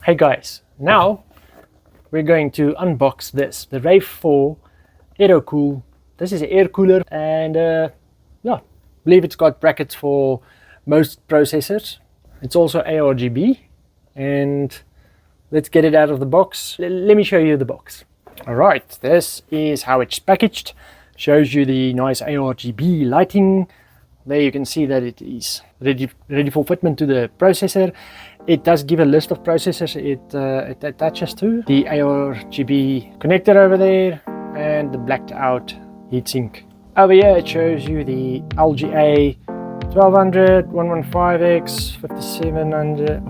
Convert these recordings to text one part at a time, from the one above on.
Hey guys, now we're going to unbox this, the Rave 4 AeroCool. This is an air cooler, and yeah, I believe it's got brackets for most processors. It's also ARGB, and let's get it out of the box. Let me show you the box. All right, this is how it's packaged. Shows you the nice ARGB lighting. There you can see that it is ready for fitment to the processor. It does give a list of processors it attaches to. The ARGB connector over there and the blacked out heatsink. Over here it shows you the LGA 1200, 115X, 5700,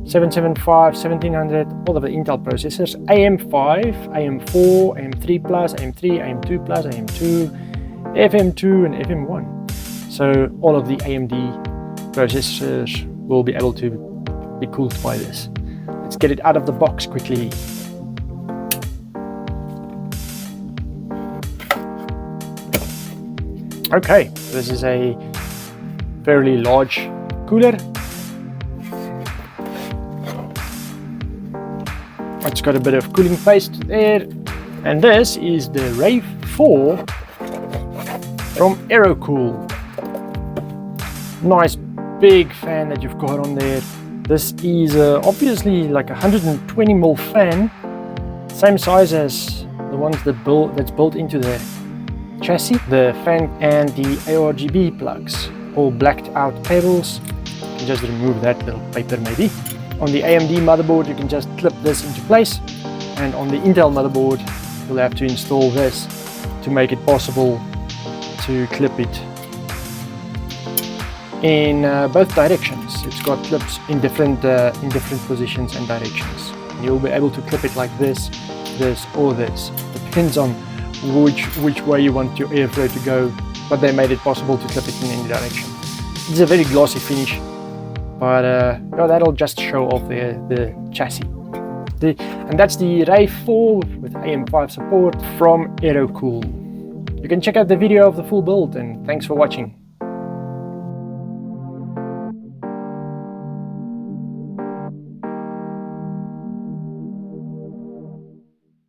775, 1700, all of the Intel processors. AM5, AM4, AM3+, AM3, AM2+, AM2, FM2 and FM1. So all of the AMD processors will be able to be cooled by this. Let's get it out of the box quickly. Okay, this is a fairly large cooler. It's got a bit of cooling paste there. And this is the Rave 4 from AeroCool. Nice big fan that you've got on there. This is obviously like a 120mm fan, same size as the ones that's built into the chassis. The fan and the ARGB plugs, all blacked out cables. You can just remove that little paper maybe. On the AMD motherboard you can just clip this into place, and on the Intel motherboard you'll have to install this to make it possible to clip it in both directions. It's got clips in different positions and directions. You'll be able to clip it like this, this, or this. Depends on which way you want your airflow to go, but they made it possible to clip it in any direction. It's a very glossy finish, but yeah, that'll just show off the chassis. And that's the Rave 4 with AM5 support from AeroCool. You can check out the video of the full build, and thanks for watching.